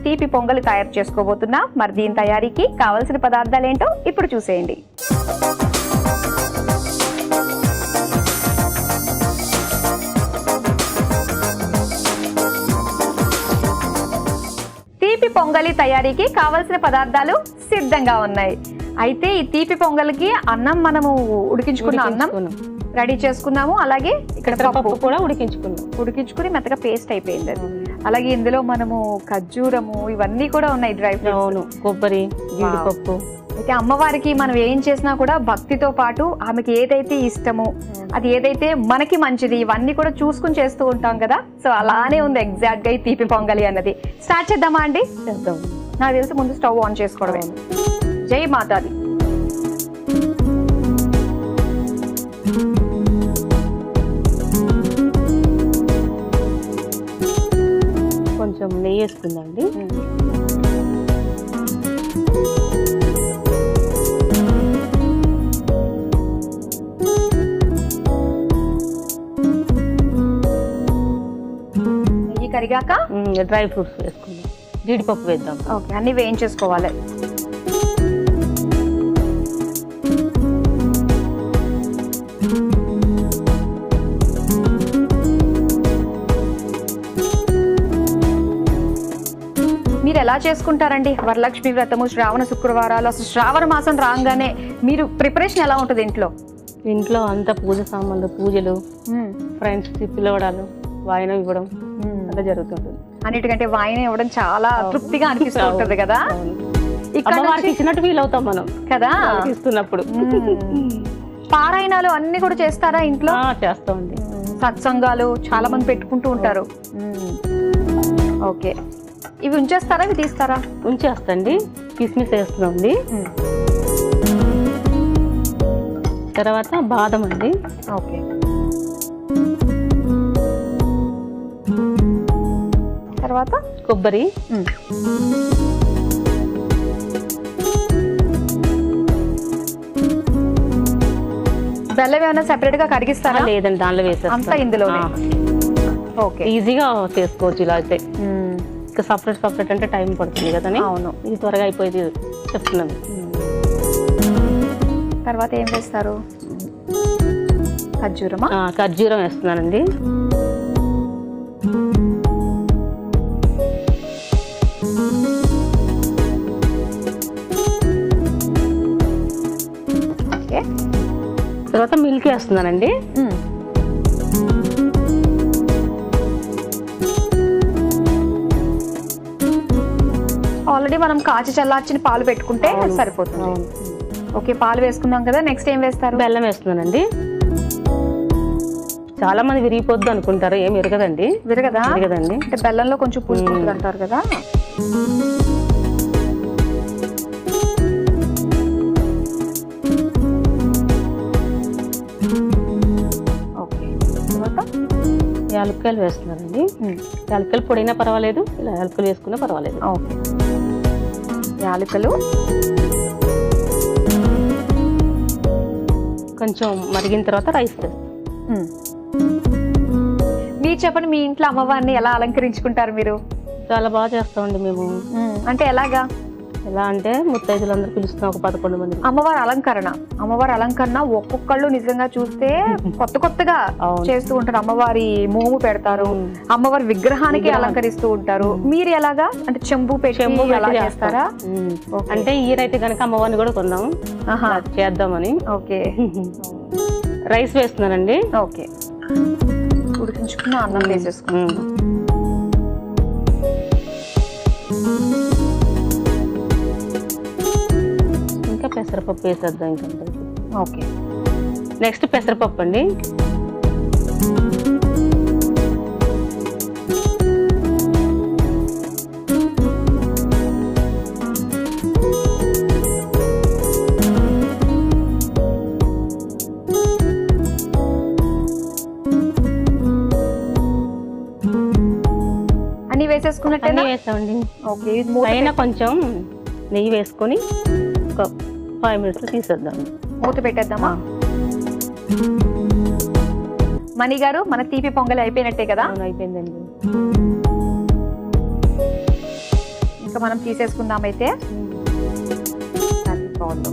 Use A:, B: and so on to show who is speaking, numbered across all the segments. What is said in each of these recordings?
A: తీపి పొంగలి తయారు చేసుకోబోతున్నాం. మరి దీని తయారీకి కావలసిన పదార్థాలు ఏంటో ఇప్పుడు చూసేయండి. తీపి పొంగలి తయారీకి కావలసిన పదార్థాలు సిద్ధంగా ఉన్నాయి. అయితే ఈ తీపి పొంగలికి అన్నం మనము ఉడికించుకున్న అన్నం రెడీ చేసుకున్నాము. అలాగే ఇక్కడ పప్పు కూడా ఉడికించుకుని మెత్తగా పేస్ట్ అయిపోయింది అది. అలాగే ఇందులో మనము ఖర్జూరము ఇవన్నీ కూడా ఉన్నాయి, డ్రై ఫ్రూట్స్,
B: కొబ్బరి, జీడిపప్పు.
A: అయితే అమ్మవారికి మనం ఏం చేసినా కూడా భక్తితో పాటు ఆమెకి ఏదైతే ఇష్టమో అది ఏదైతే మనకి మంచిది ఇవన్నీ కూడా చూసుకుని చేస్తూ ఉంటాం కదా. సో అలానే ఉంది ఎగ్జాక్ట్ గా ఈ తీపి పొంగలి అన్నది. స్టార్ట్ చేద్దామా అండి?
B: చేద్దాం.
A: నాకు తెలిసి ముందు స్టవ్ ఆన్ చేసుకోవడమే. జై మాతాది.
B: కొంచెం నెయ్యి వేసుకుందండి.
A: నెయ్యి కరిగాక
B: డ్రై ఫ్రూట్స్ వేసుకుందాం. జీడిపప్పు వేద్దాం.
A: ఓకే, అన్ని వేయించేసుకోవాలి. మీరు ఎలా చేసుకుంటారండి వరలక్ష్మి వ్రతము, శ్రావణ శుక్రవారాలు, అసలు శ్రావణ మాసం రాగానే మీరు ప్రిపరేషన్ ఎలా ఉంటుంది ఇంట్లో?
B: ఇంట్లో అంతా పూజ సామాన్లు, పూజలు, ఫ్రెండ్స్ పిలవడాలు, వాయనం ఇవ్వడం అలా జరుగుతుంటుంది.
A: అన్నిటికంటే వాయిన ఇవ్వడం చాలా తృప్తిగా అనిపిస్తూ ఉంటుంది కదా.
B: అమ్మవారికి ఇచ్చినట్టు ఫీల్ అవుతాం మనం
A: కదా
B: ఇస్తున్నప్పుడు.
A: పారాయణాలు అన్ని కూడా చేస్తారా ఇంట్లో?
B: చేస్తామండి.
A: సత్సంగాలు చాలా మంది పెట్టుకుంటూ ఉంటారు. ఓకే, ఇవి ఉంచేస్తారా, ఇవి తీస్తారా?
B: ఉంచేస్తండి. కిస్మిస్ వేస్తున్నాండి. తర్వాత బాదం అండి.
A: ఓకే, తర్వాత
B: కొబ్బరి,
A: బెల్లం ఏమైనా సెపరేట్ గా కడిగిస్తారా?
B: లేదండి, దానిలో వేసేస్తాం.
A: అంతా ఇందులోనే. ఓకే,
B: ఈజీగా చేసుకోవచ్చు ఇలా అయితే. ఇంకా సపరేట్ అంటే టైం పడుతుంది కదా.
A: అవును,
B: ఇది త్వరగా అయిపోయింది చెప్తున్నాను.
A: తర్వాత ఏం వేస్తారు? ఖర్జూరమా?
B: ఖర్జూరం వేస్తున్నానండి.
A: ఓకే,
B: తర్వాత మిల్క్ వేస్తున్నానండి.
A: ఆల్రెడీ మనం కాచి చల్లార్చిన పాలు పెట్టుకుంటే సరిపోతుంది. ఓకే, పాలు వేసుకున్నాం కదా. నెక్స్ట్ ఏం వేస్తారు?
B: బెల్లం వేస్తున్నానండి. చాలా మంది విరిగిపోద్దు అనుకుంటారు, ఏం విరగదండి.
A: విరగదా?
B: విరగదండి.
A: అంటే బెల్లంలో కొంచెం పులుపు ఉంటుంది అంటారు కదా. ఓకే, తర్వాత
B: యాలక్కాయలు వేస్తున్నానండి. యాలక్కాయలు పొడైనా పర్వాలేదు, ఇలా యాలక్కాయలు వేసుకున్నా పర్వాలేదు.
A: ఓకే, యాలకులు.
B: కొంచెం మరిగిన తర్వాత రైస్ వేస్తాం.
A: మీరు చెప్పండి, మీ ఇంట్లో అమ్మవారిని ఎలా అలంకరించుకుంటారు మీరు?
B: చాలా బాగా చేస్తామండి మేము.
A: అంటే ఎలాగా?
B: ఎలా అంటే ముత్తైదులందరూ పిలుస్తున్నాం, ఒక 11 మంది.
A: అమ్మవారి అలంకరణ ఒక్కొక్కళ్ళు నిజంగా చూస్తే కొత్తగా చేస్తూ ఉంటారు. అమ్మవారి మోము పెడతారు, అమ్మవారి విగ్రహానికి అలంకరిస్తూ ఉంటారు. మీరు ఎలాగా? అంటే చెంబు పెట్టి చేస్తారా?
B: అంటే ఇయర్ అయితే కనుక అమ్మవారిని కూడా కొన్నాం చేద్దామని.
A: ఓకే,
B: రైస్ వేస్తున్నానండి.
A: ఓకే, ఉడికించుకున్న అన్నం వేసేసుకున్నాం.
B: పెసరపప్పు వేసేద్దాం. ఇంకా
A: ఓకే,
B: నెక్స్ట్ పెసరపప్పు అండి.
A: అన్ని వేసేసుకున్నట్టు
B: వేసామండి.
A: ఓకే,
B: పైన కొంచెం నెయ్యి వేసుకొని ఒక 5 minutes తీసేద్దాం.
A: మూత పెట్టేద్దామా? మణి గారు, మన తీపి పొంగలి అయిపోయినట్టే కదా?
B: అయిపోయిందండి.
A: ఇక మనం తీసేసుకుందాం అయితే బౌల్లో.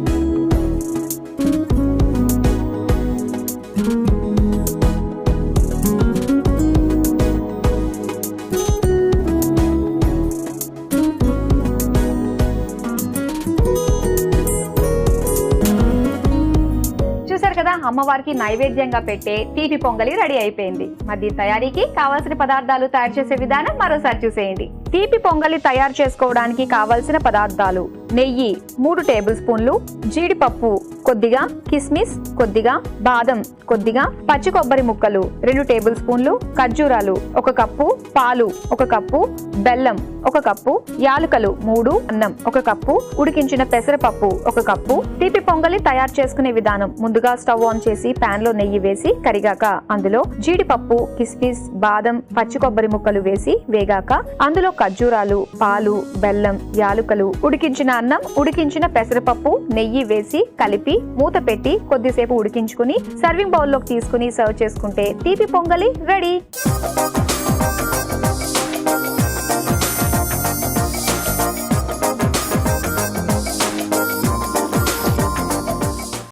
A: చూసారు కదా, అమ్మవారికి నైవేద్యంగా పెట్టే తీపి పొంగలి రెడీ అయిపోయింది. మరి దీని తయారీకి కావాల్సిన పదార్థాలు తయారు చేసే విధానం మరోసారి చూసేయండి. తీపి పొంగలి తయారు చేసుకోవడానికి కావలసిన పదార్థాలు: నెయ్యి 3 టేబుల్ స్పూన్లు, జీడిపప్పు కొద్దిగా, కిస్మిస్ కొద్దిగా, బాదం కొద్దిగా, పచ్చి కొబ్బరి ముక్కలు 2 టేబుల్ స్పూన్లు, ఖర్జూరాలు 1 కప్పు, పాలు 1 కప్పు, బెల్లం 1 కప్పు, యాలకులు 3, అన్నం 1 కప్పు, ఉడికించిన పెసరపప్పు 1 కప్పు. తీపి పొంగలి తయారు చేసుకునే విధానం: ముందుగా స్టవ్ ఆన్ చేసి పాన్ లో నెయ్యి వేసి కరిగాక అందులో జీడిపప్పు, కిస్మిస్, బాదం, పచ్చి కొబ్బరి ముక్కలు వేసి వేగాక అందులో ఖర్జూరాలు, పాలు, బెల్లం, యాలకులు, ఉడికించిన అన్నం, ఉడికించిన పెసరపప్పు, నెయ్యి వేసి కలిపి మూత పెట్టి కొద్దిసేపు ఉడికించుకుని సర్వింగ్ బౌల్ లోకి తీసుకుని సర్వ్ చేసుకుంటే తీపి పొంగలి రెడీ.